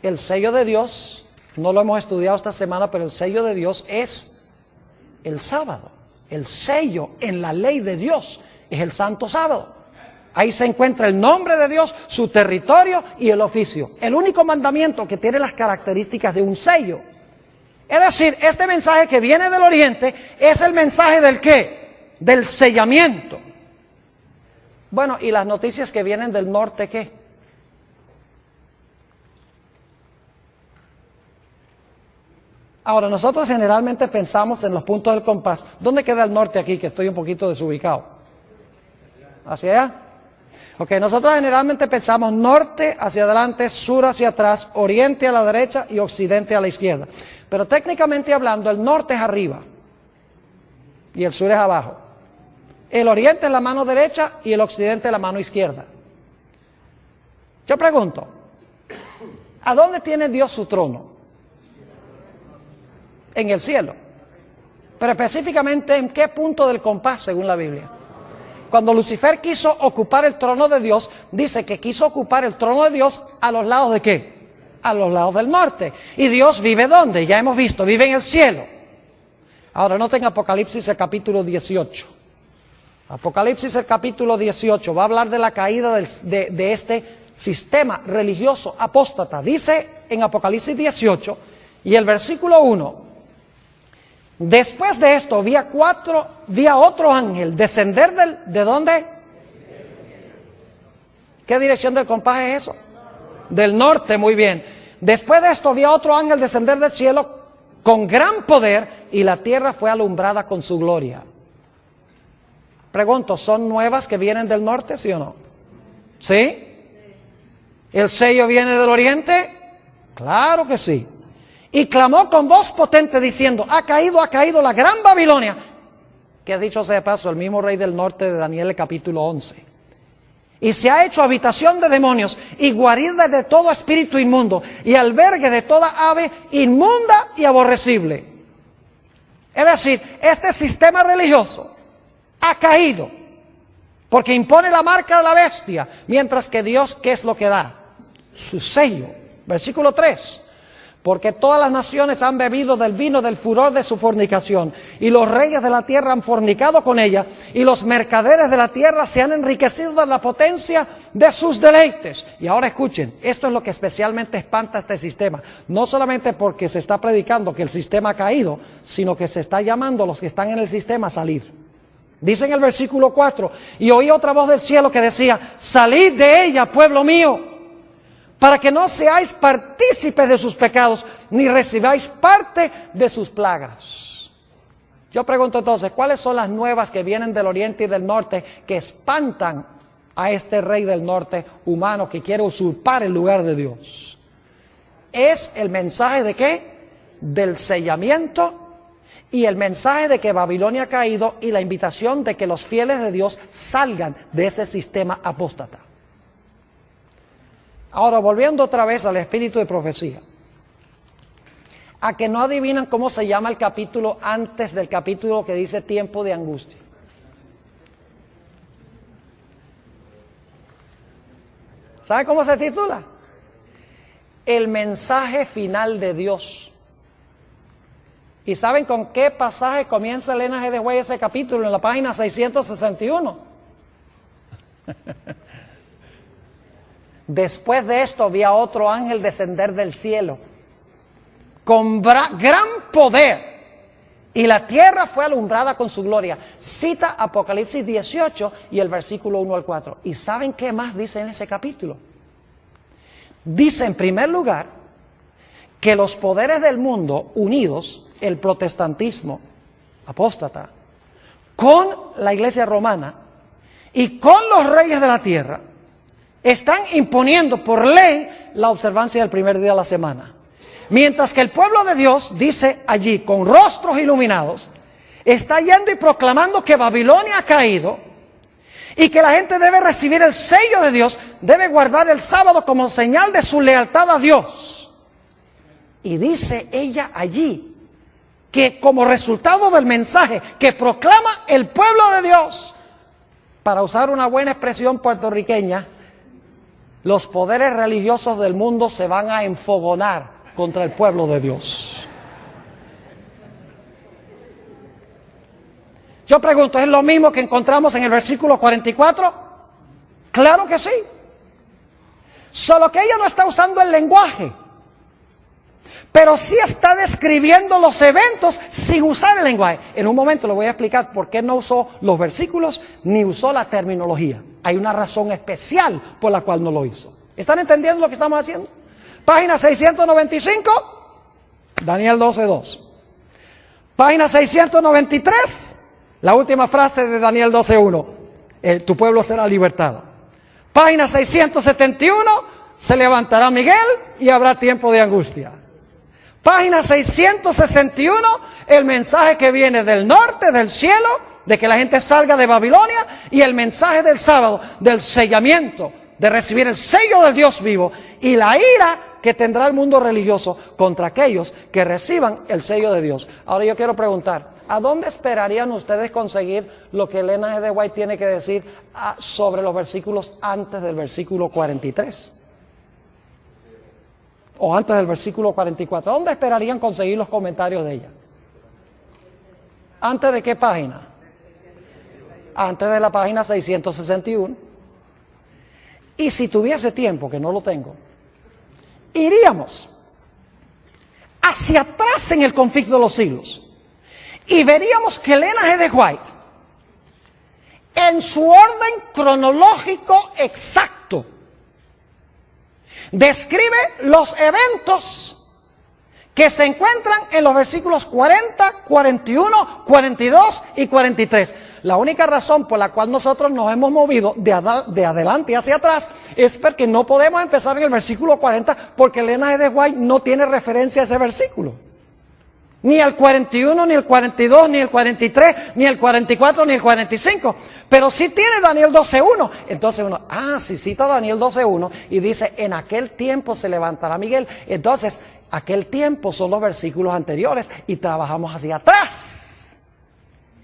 El sello de Dios, no lo hemos estudiado esta semana, pero el sello de Dios es el sábado. El sello en la ley de Dios es el santo sábado. Ahí se encuentra el nombre de Dios, su territorio y el oficio. El único mandamiento que tiene las características de un sello. Es decir, este mensaje que viene del oriente es el mensaje del ¿qué? Del sellamiento. Bueno, ¿y las noticias que vienen del norte qué? Ahora, nosotros generalmente pensamos en los puntos del compás. ¿Dónde queda el norte aquí? Que estoy un poquito desubicado. ¿Hacia allá? Ok, nosotros generalmente pensamos norte hacia adelante, sur hacia atrás, oriente a la derecha y occidente a la izquierda. Pero técnicamente hablando, el norte es arriba y el sur es abajo. El oriente es la mano derecha y el occidente es la mano izquierda. Yo pregunto, ¿a dónde tiene Dios su trono? En el cielo. Pero específicamente, ¿en qué punto del compás según la Biblia? Cuando Lucifer quiso ocupar el trono de Dios, dice que quiso ocupar el trono de Dios a los lados ¿de qué? A los lados del norte. ¿Y Dios vive dónde? Ya hemos visto, vive en el cielo. Ahora noten Apocalipsis el capítulo 18. Apocalipsis el capítulo 18 va a hablar de la caída de este sistema religioso apóstata. Dice en Apocalipsis 18 y el versículo 1: después de esto vi a otro ángel descender ¿de dónde? ¿Qué dirección del compás es eso? Del norte, muy bien. Después de esto vi a otro ángel descender del cielo con gran poder, y la tierra fue alumbrada con su gloria. Pregunto, ¿son nuevas que vienen del norte, sí o no? ¿Sí? ¿El sello viene del oriente? Claro que sí. Y clamó con voz potente diciendo: ha caído la gran Babilonia, que dicho sea de paso, el mismo rey del norte de Daniel, el capítulo 11. Y se ha hecho habitación de demonios y guarida de todo espíritu inmundo y albergue de toda ave inmunda y aborrecible. Es decir, este sistema religioso ha caído porque impone la marca de la bestia, mientras que Dios, ¿qué es lo que da? Su sello. Versículo 3: porque todas las naciones han bebido del vino del furor de su fornicación, y los reyes de la tierra han fornicado con ella, y los mercaderes de la tierra se han enriquecido de la potencia de sus deleites. Y ahora escuchen, esto es lo que especialmente espanta este sistema, no solamente porque se está predicando que el sistema ha caído, sino que se está llamando a los que están en el sistema a salir. Dice en el versículo 4: y oí otra voz del cielo que decía: salid de ella, pueblo mío, para que no seáis partícipes de sus pecados, ni recibáis parte de sus plagas. Yo pregunto entonces, ¿cuáles son las nuevas que vienen del oriente y del norte que espantan a este rey del norte humano que quiere usurpar el lugar de Dios? Es el mensaje de ¿qué? Del sellamiento, y el mensaje de que Babilonia ha caído, y la invitación de que los fieles de Dios salgan de ese sistema apóstata. Ahora, volviendo otra vez al espíritu de profecía, a que no adivinan cómo se llama el capítulo antes del capítulo que dice tiempo de angustia. ¿Sabe cómo se titula? El mensaje final de Dios. ¿Y saben con qué pasaje comienza Elena G. de White ese capítulo? En la página 661. Después de esto vi a otro ángel descender del cielo con gran poder, y la tierra fue alumbrada con su gloria. Cita Apocalipsis 18 y el versículo 1 al 4. ¿Y saben qué más dice en ese capítulo? Dice en primer lugar que los poderes del mundo unidos, el protestantismo apóstata, con la iglesia romana y con los reyes de la tierra, están imponiendo por ley la observancia del primer día de la semana. Mientras que el pueblo de Dios, dice allí, con rostros iluminados, está yendo y proclamando que Babilonia ha caído y que la gente debe recibir el sello de Dios, debe guardar el sábado como señal de su lealtad a Dios. Y dice ella allí que como resultado del mensaje que proclama el pueblo de Dios, para usar una buena expresión puertorriqueña, los poderes religiosos del mundo se van a enfogonar contra el pueblo de Dios. Yo pregunto, ¿es lo mismo que encontramos en el versículo 44? Claro que sí. Solo que ella no está usando el lenguaje, pero sí está describiendo los eventos sin usar el lenguaje. En un momento le voy a explicar por qué no usó los versículos ni usó la terminología. Hay una razón especial por la cual no lo hizo. ¿Están entendiendo lo que estamos haciendo? Página 695, Daniel 12:2. Página 693, la última frase de Daniel 12:1. Tu pueblo será libertado. Página 671, se levantará Miguel y habrá tiempo de angustia. Página 661, el mensaje que viene del norte, del cielo, de que la gente salga de Babilonia, y el mensaje del sábado, del sellamiento, de recibir el sello del Dios vivo y la ira que tendrá el mundo religioso contra aquellos que reciban el sello de Dios. Ahora yo quiero preguntar, ¿a dónde esperarían ustedes conseguir lo que Elena G. de White tiene que decir sobre los versículos antes del versículo 43? O antes del versículo 44. ¿Dónde esperarían conseguir los comentarios de ella? ¿Antes de qué página? Antes de la página 661. Y si tuviese tiempo, que no lo tengo, iríamos hacia atrás en el conflicto de los siglos y veríamos que Elena G. de White, en su orden cronológico exacto, describe los eventos que se encuentran en los versículos 40, 41, 42 y 43. La única razón por la cual nosotros nos hemos movido de adelante hacia atrás es porque no podemos empezar en el versículo 40 porque Elena G. de White no tiene referencia a ese versículo. Ni el 41, ni el 42, ni el 43, ni el 44, ni el 45. Pero sí tiene Daniel 12:1. Entonces uno, si cita Daniel 12:1 y dice, en aquel tiempo se levantará Miguel. Entonces, aquel tiempo son los versículos anteriores y trabajamos hacia atrás.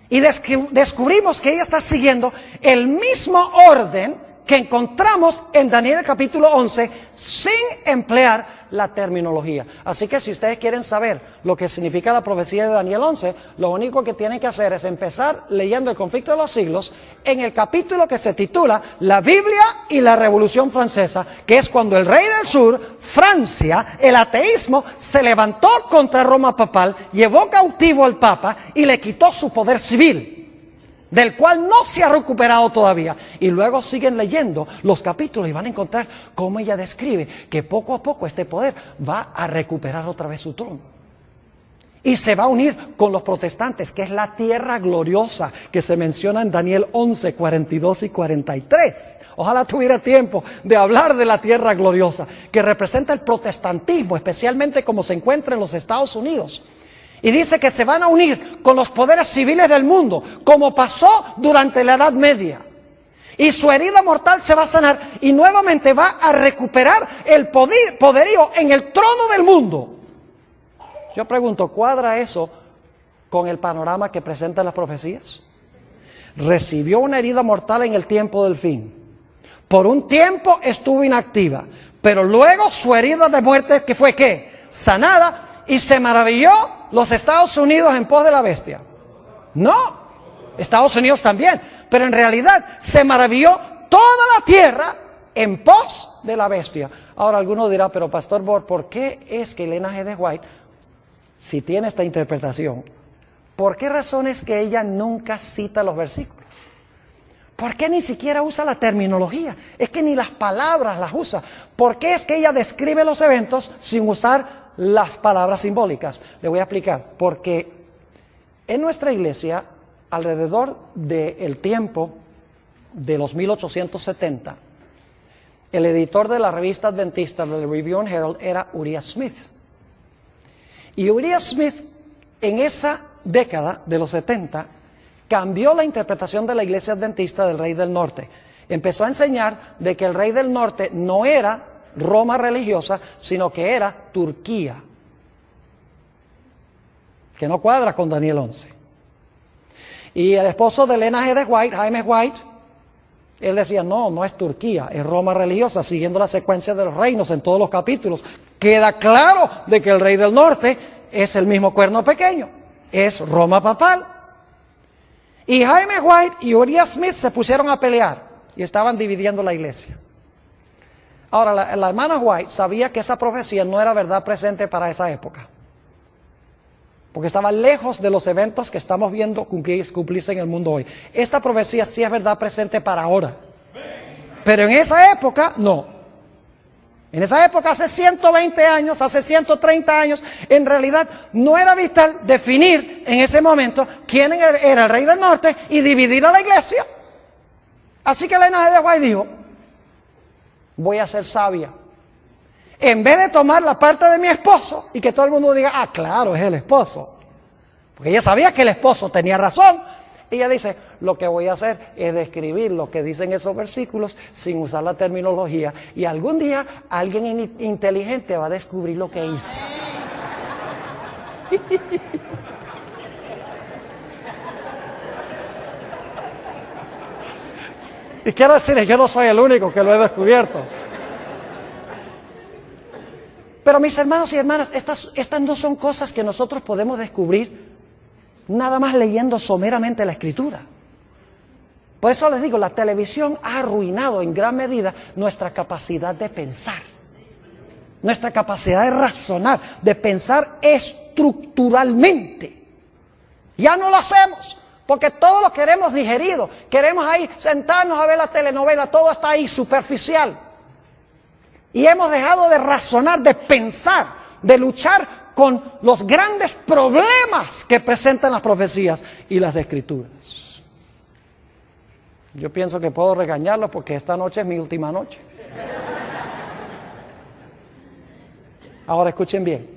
Y descubrimos que ella está siguiendo el mismo orden que encontramos en Daniel capítulo 11 sin emplear la terminología. Así que si ustedes quieren saber lo que significa la profecía de Daniel 11, lo único que tienen que hacer es empezar leyendo el conflicto de los siglos en el capítulo que se titula La Biblia y la Revolución Francesa, que es cuando el rey del sur, Francia, el ateísmo, se levantó contra Roma papal, llevó cautivo al papa y le quitó su poder civil, del cual no se ha recuperado todavía. Y luego siguen leyendo los capítulos y van a encontrar cómo ella describe que poco a poco este poder va a recuperar otra vez su trono. Y se va a unir con los protestantes, que es la tierra gloriosa que se menciona en Daniel 11, 42 y 43. Ojalá tuviera tiempo de hablar de la tierra gloriosa, que representa el protestantismo, especialmente como se encuentra en los Estados Unidos. Y dice que se van a unir con los poderes civiles del mundo, como pasó durante la Edad Media. Y su herida mortal se va a sanar y nuevamente va a recuperar el poderío en el trono del mundo. Yo pregunto, ¿cuadra eso con el panorama que presentan las profecías? Recibió una herida mortal en el tiempo del fin. Por un tiempo estuvo inactiva, pero luego su herida de muerte, que fue ¿qué? Sanada. Y se maravilló los Estados Unidos en pos de la bestia. No, Estados Unidos también, pero en realidad se maravilló toda la tierra en pos de la bestia. Ahora alguno dirá, pero Pastor Bor, ¿por qué es que Elena G. de White, si tiene esta interpretación, por qué razón es que ella nunca cita los versículos? ¿Por qué ni siquiera usa la terminología? Es que ni las palabras las usa. ¿Por qué es que ella describe los eventos sin usar las palabras simbólicas? Le voy a explicar. Porque en nuestra iglesia, alrededor del tiempo de los 1870, el editor de la revista adventista del Review and Herald era Uriah Smith. Y Uriah Smith, en esa década de los 70, cambió la interpretación de la iglesia adventista del Rey del Norte. Empezó a enseñar de que el Rey del Norte no era Roma religiosa, sino que era Turquía, que no cuadra con Daniel 11. Y el esposo de Elena G. de White, Jaime White, él decía, no es Turquía, es Roma religiosa, siguiendo la secuencia de los reinos en todos los capítulos. Queda claro de que el rey del norte es el mismo cuerno pequeño, es Roma papal. Y Jaime White y Uriah Smith se pusieron a pelear y estaban dividiendo la iglesia. Ahora, la hermana White sabía que esa profecía no era verdad presente para esa época, porque estaba lejos de los eventos que estamos viendo cumplirse en el mundo hoy. Esta profecía sí es verdad presente para ahora, pero en esa época no. En esa época, hace 120 años, hace 130 años, en realidad no era vital definir en ese momento quién era el rey del norte y dividir a la iglesia. Así que Elena G. de White dijo, voy a ser sabia. En vez de tomar la parte de mi esposo y que todo el mundo diga, claro, es el esposo. Porque ella sabía que el esposo tenía razón. Y ella dice, lo que voy a hacer es describir lo que dicen esos versículos sin usar la terminología. Y algún día alguien inteligente va a descubrir lo que hice. Y quiero decirles, yo no soy el único que lo he descubierto. Pero mis hermanos y hermanas, estas no son cosas que nosotros podemos descubrir nada más leyendo someramente la Escritura. Por eso les digo, la televisión ha arruinado en gran medida nuestra capacidad de pensar, nuestra capacidad de razonar, de pensar estructuralmente. Ya no lo hacemos, porque todo lo queremos digerido. Queremos ahí sentarnos a ver la telenovela, todo está ahí superficial. Y hemos dejado de razonar, de pensar, de luchar con los grandes problemas que presentan las profecías y las Escrituras. Yo pienso que puedo regañarlos porque esta noche es mi última noche. Ahora escuchen bien.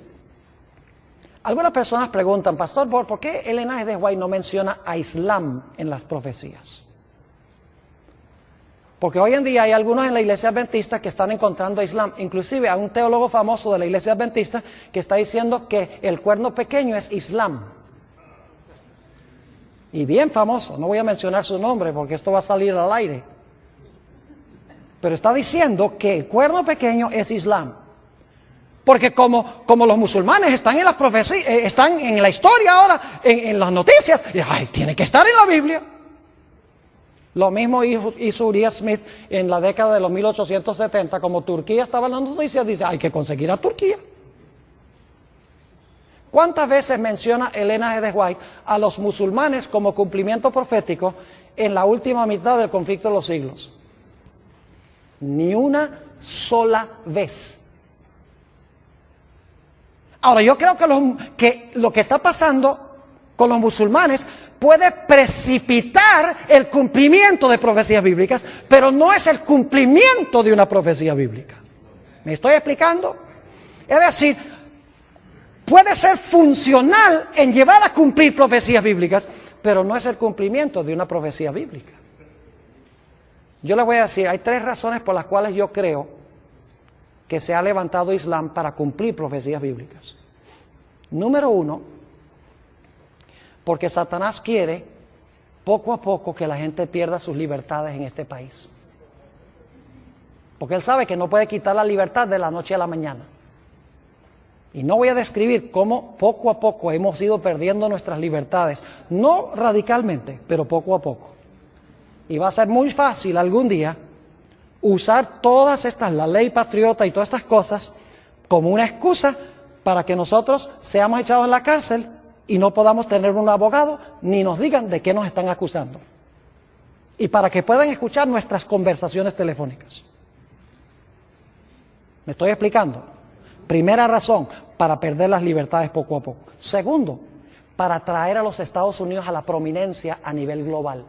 Algunas personas preguntan, Pastor, ¿por qué Ellen G. de White no menciona a Islam en las profecías? Porque hoy en día hay algunos en la iglesia adventista que están encontrando a Islam. Inclusive hay un teólogo famoso de la iglesia adventista que está diciendo que el cuerno pequeño es Islam. Y bien famoso, no voy a mencionar su nombre porque esto va a salir al aire. Pero está diciendo que el cuerno pequeño es Islam. Porque como los musulmanes están en las profecías, están en la historia ahora, en las noticias, tiene que estar en la Biblia. Lo mismo hizo Uriah Smith en la década de los 1870, como Turquía estaba en las noticias, dice, hay que conseguir a Turquía. ¿Cuántas veces menciona Ellen G. de White a los musulmanes como cumplimiento profético en la última mitad del conflicto de los siglos? Ni una sola vez. Ahora, yo creo que lo que está pasando con los musulmanes puede precipitar el cumplimiento de profecías bíblicas, pero no es el cumplimiento de una profecía bíblica. ¿Me estoy explicando? Es decir, puede ser funcional en llevar a cumplir profecías bíblicas, pero no es el cumplimiento de una profecía bíblica. Yo les voy a decir, hay 3 razones por las cuales yo creo que se ha levantado Islam para cumplir profecías bíblicas. Número 1, porque Satanás quiere poco a poco que la gente pierda sus libertades en este país. Porque él sabe que no puede quitar la libertad de la noche a la mañana. Y no voy a describir cómo poco a poco hemos ido perdiendo nuestras libertades. No radicalmente, pero poco a poco. Y va a ser muy fácil algún día usar todas estas, la ley patriota y todas estas cosas, como una excusa para que nosotros seamos echados en la cárcel y no podamos tener un abogado, ni nos digan de qué nos están acusando. Y para que puedan escuchar nuestras conversaciones telefónicas. ¿Me estoy explicando? Primera razón, para perder las libertades poco a poco. Segundo, para traer a los Estados Unidos a la prominencia a nivel global.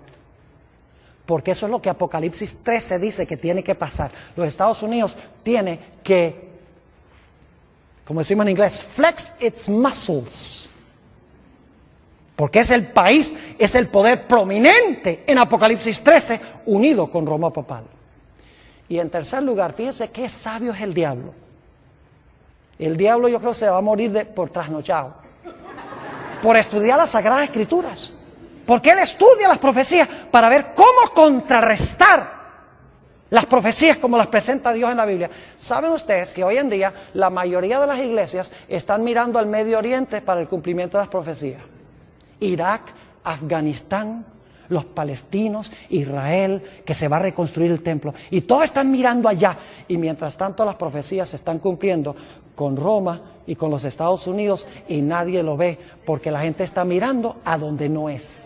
Porque eso es lo que Apocalipsis 13 dice que tiene que pasar. Los Estados Unidos tiene que, como decimos en inglés, flex its muscles. Porque es el país, es el poder prominente en Apocalipsis 13, unido con Roma papal. Y en tercer lugar, fíjense qué sabio es el diablo. El diablo yo creo se va a morir por trasnochado. Por estudiar las Sagradas Escrituras. Porque él estudia las profecías para ver cómo contrarrestar las profecías como las presenta Dios en la Biblia. ¿Saben ustedes que hoy en día la mayoría de las iglesias están mirando al Medio Oriente para el cumplimiento de las profecías? Irak, Afganistán, los palestinos, Israel, que se va a reconstruir el templo. Y todos están mirando allá. Y mientras tanto las profecías se están cumpliendo con Roma y con los Estados Unidos y nadie lo ve porque la gente está mirando a donde no es.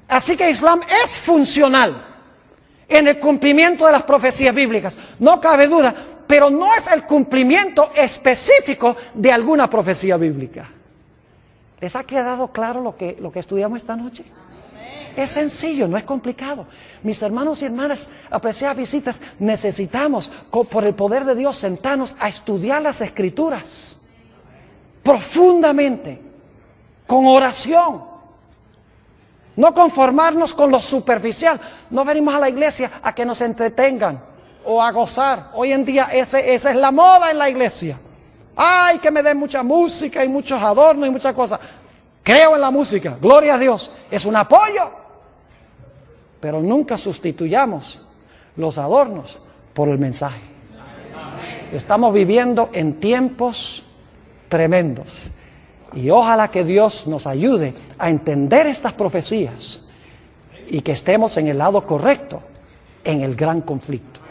Así que Islam es funcional en el cumplimiento de las profecías bíblicas. No cabe duda, pero no es el cumplimiento específico de alguna profecía bíblica. ¿Les ha quedado claro lo que estudiamos esta noche? Es sencillo, no es complicado. Mis hermanos y hermanas, apreciadas visitas, necesitamos, por el poder de Dios, sentarnos a estudiar las Escrituras profundamente con oración. No conformarnos con lo superficial. No venimos a la iglesia a que nos entretengan o a gozar. Hoy en día esa es la moda en la iglesia. Ay, que me den mucha música y muchos adornos y muchas cosas. Creo en la música, gloria a Dios, es un apoyo. Pero nunca sustituyamos los adornos por el mensaje. Estamos viviendo en tiempos tremendos. Y ojalá que Dios nos ayude a entender estas profecías y que estemos en el lado correcto en el gran conflicto.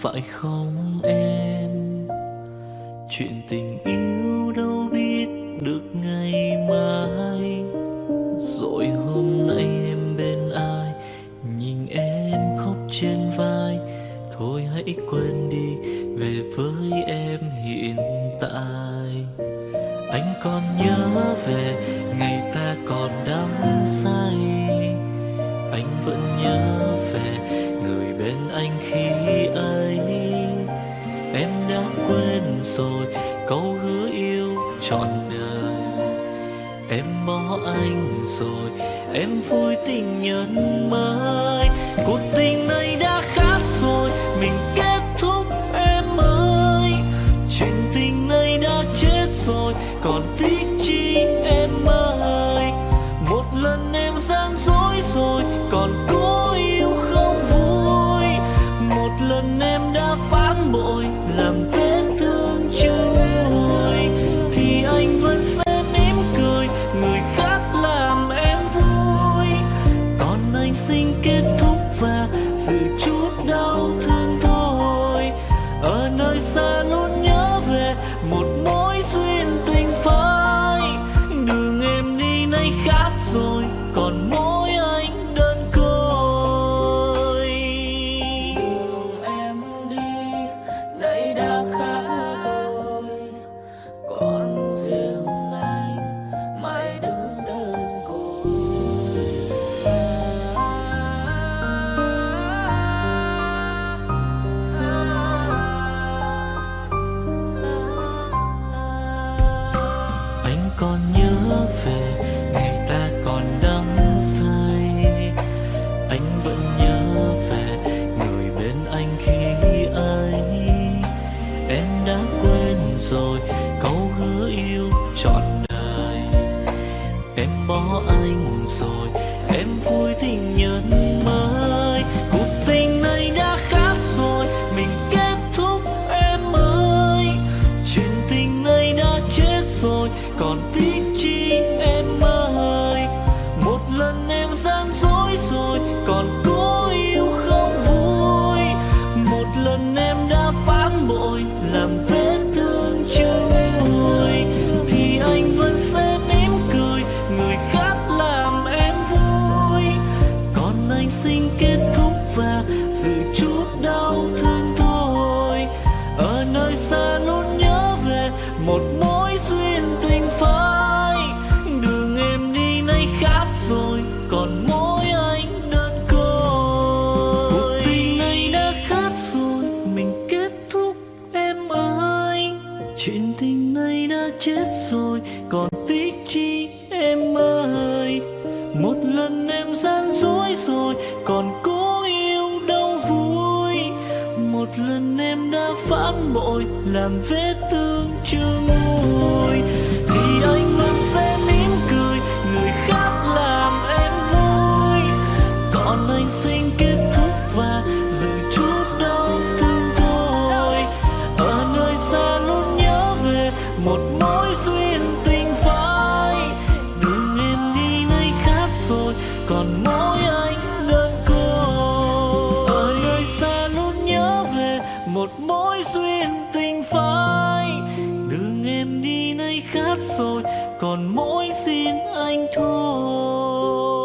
phải không em? Chuyện tình yêu đâu biết được ngày mai. Rồi hôm nay em bên ai, nhìn em khóc trên vai. Thôi hãy quên đi, về với em hiện tại. Anh còn nhớ về ngày ta còn đắm say. Anh vẫn nhớ về người bên anh khi ấy. Em đã quên rồi câu hứa yêu trọn đời. Em bỏ anh rồi, em vui tình nhân mới. Cuộc tình này đã khác rồi, mình kết thúc em ơi. Chuyện tình này đã chết rồi, còn tiếc chi em ơi. Một lần em gian dối rồi, còn cố yêu không vui. Một lần em đã phản bội, làm vết thương chưa nguôi. Thì anh vẫn sẽ mỉm cười, người khác làm em vui. Còn anh xin kết thúc và giữ chút đau thương thôi. Ở nơi xa luôn nhớ về một mối duyên tình phai. Đường em đi nay khác rồi, còn mỗi anh đơn côi. Đường em đi nay đã khác rồi, còn riêng anh mãi đứng đơn côi. Anh còn nhớ về ngày ta còn đắm say. Anh vẫn nhớ về người bên anh khi ấy. Em đã quên rồi câu hứa yêu trọn đời. Em bỏ anh rồi, em vui tình nhân mới. Cuộc tình này đã khác rồi, mình kết thúc em ơi. Chuyện tình này đã chết rồi, còn tiếc chi em ơi. Một lần em gian dối rồi, còn cố yêu không vui. Một lần em đã phản bội, làm vết thương chưa nguôi. Thì anh vẫn sẽ mỉm cười, người khác làm em vui. Còn anh xin kết thúc và giữ chút đau thương thôi. Ở nơi xa luôn nhớ về một mối duyên tình phai. Đường em đi nay khác rồi, còn mỗi anh đơn côi. Cuộc tình này đã khác rồi, mình kết thúc em ơi. Chuyện tình này đã chết rồi, còn tiếc chi em ơi. Một lần em gian dối rồi, còn cố yêu đâu vui. Một lần em đã phản bội, làm vết thương chưa nguôi. Thì anh vẫn sẽ mỉm cười, người khác làm em vui. Còn anh xin kết thúc và giữ chút đau thương thôi. Ở nơi xa luôn nhớ về một mối duyên tình phai. Đường em đi nay khác rồi, còn mỗi anh đơn côi. Ở nơi xa luôn nhớ về một mối duyên tình phai. Đường em đi nay khác rồi, còn mỗi xin anh thôi.